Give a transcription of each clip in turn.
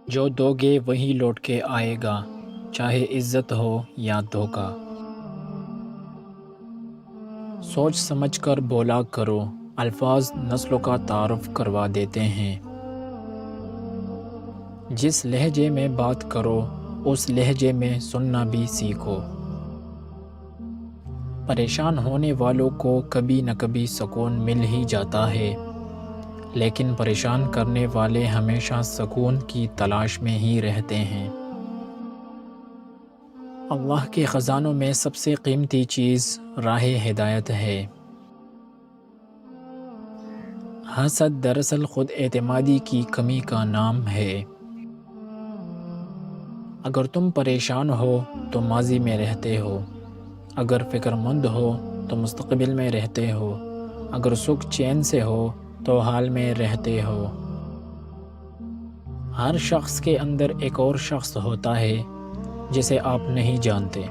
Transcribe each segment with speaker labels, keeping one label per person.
Speaker 1: جو دو گے وہی لوٹ کے آئے گا، چاہے عزت ہو یا دھوکا۔ سوچ سمجھ کر بولا کرو، الفاظ نسلوں کا تعارف کروا دیتے ہیں۔ جس لہجے میں بات کرو اس لہجے میں سننا بھی سیکھو۔ پریشان ہونے والوں کو کبھی نہ کبھی سکون مل ہی جاتا ہے، لیکن پریشان کرنے والے ہمیشہ سکون کی تلاش میں ہی رہتے ہیں۔ اللہ کے خزانوں میں سب سے قیمتی چیز راہ ہدایت ہے۔ حسد دراصل خود اعتمادی کی کمی کا نام ہے۔ اگر تم پریشان ہو تو ماضی میں رہتے ہو، اگر فکر مند ہو تو مستقبل میں رہتے ہو، اگر سکھ چین سے ہو تو حال میں رہتے ہو۔ ہر شخص کے اندر ایک اور شخص ہوتا ہے جسے آپ نہیں جانتے۔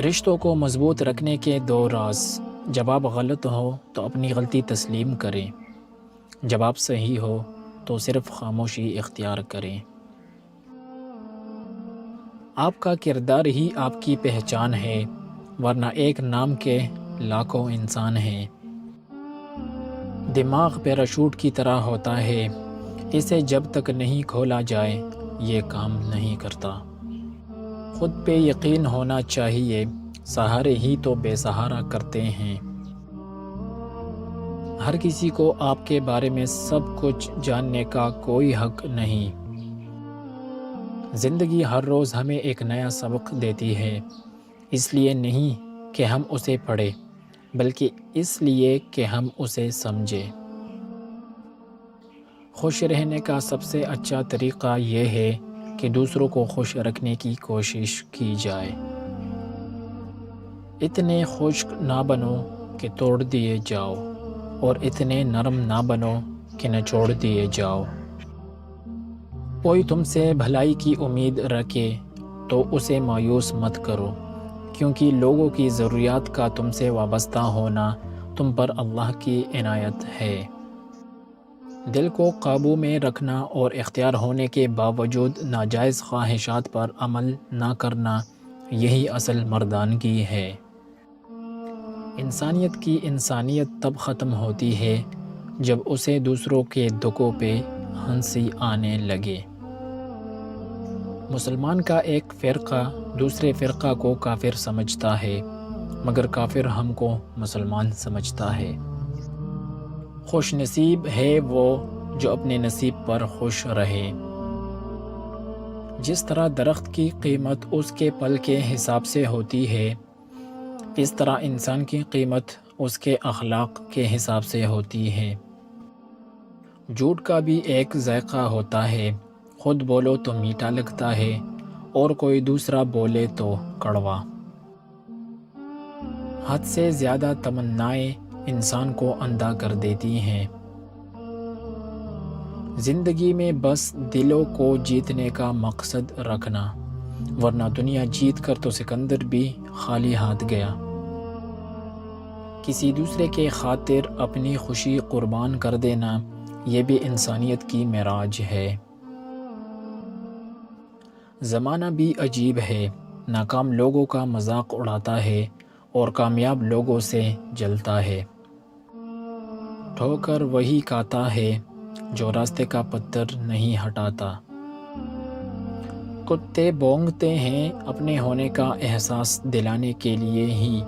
Speaker 1: رشتوں کو مضبوط رکھنے کے دو راز: جب آپ غلط ہو تو اپنی غلطی تسلیم کریں، جب آپ صحیح ہو تو صرف خاموشی اختیار کریں۔ آپ کا کردار ہی آپ کی پہچان ہے، ورنہ ایک نام کے لاکھوں انسان ہیں۔ دماغ پیراشوٹ کی طرح ہوتا ہے، اسے جب تک نہیں کھولا جائے یہ کام نہیں کرتا۔ خود پہ یقین ہونا چاہیے، سہارے ہی تو بے سہارا کرتے ہیں۔ ہر کسی کو آپ کے بارے میں سب کچھ جاننے کا کوئی حق نہیں۔ زندگی ہر روز ہمیں ایک نیا سبق دیتی ہے، اس لیے نہیں کہ ہم اسے پڑھیں، بلکہ اس لیے کہ ہم اسے سمجھیں۔ خوش رہنے کا سب سے اچھا طریقہ یہ ہے کہ دوسروں کو خوش رکھنے کی کوشش کی جائے۔ اتنے خشک نہ بنو کہ توڑ دیے جاؤ، اور اتنے نرم نہ بنو کہ نچوڑ دیے جاؤ۔ کوئی تم سے بھلائی کی امید رکھے تو اسے مایوس مت کرو، کیونکہ لوگوں کی ضروریات کا تم سے وابستہ ہونا تم پر اللہ کی عنایت ہے۔ دل کو قابو میں رکھنا اور اختیار ہونے کے باوجود ناجائز خواہشات پر عمل نہ کرنا، یہی اصل مردانگی ہے۔ انسانیت کی انسانیت تب ختم ہوتی ہے جب اسے دوسروں کے دکھوں پہ ہنسی آنے لگے۔ مسلمان کا ایک فرقہ دوسرے فرقہ کو کافر سمجھتا ہے، مگر کافر ہم کو مسلمان سمجھتا ہے۔ خوش نصیب ہے وہ جو اپنے نصیب پر خوش رہے۔ جس طرح درخت کی قیمت اس کے پھل کے حساب سے ہوتی ہے، اس طرح انسان کی قیمت اس کے اخلاق کے حساب سے ہوتی ہے۔ جھوٹ کا بھی ایک ذائقہ ہوتا ہے، خود بولو تو میٹھا لگتا ہے اور کوئی دوسرا بولے تو کڑوا۔ حد سے زیادہ تمنائیں انسان کو اندھا کر دیتی ہیں۔ زندگی میں بس دلوں کو جیتنے کا مقصد رکھنا، ورنہ دنیا جیت کر تو سکندر بھی خالی ہاتھ گیا۔ کسی دوسرے کے خاطر اپنی خوشی قربان کر دینا، یہ بھی انسانیت کی معراج ہے۔ زمانہ بھی عجیب ہے، ناکام لوگوں کا مذاق اڑاتا ہے اور کامیاب لوگوں سے جلتا ہے۔ ٹھوکر وہی کھاتا ہے جو راستے کا پتھر نہیں ہٹاتا۔ کتے بھونکتے ہیں اپنے ہونے کا احساس دلانے کے لیے ہی،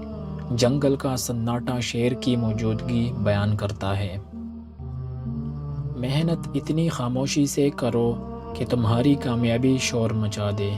Speaker 1: جنگل کا سناٹا شیر کی موجودگی بیان کرتا ہے۔ محنت اتنی خاموشی سے کرو کہ تمہاری کامیابی شور مچا دے۔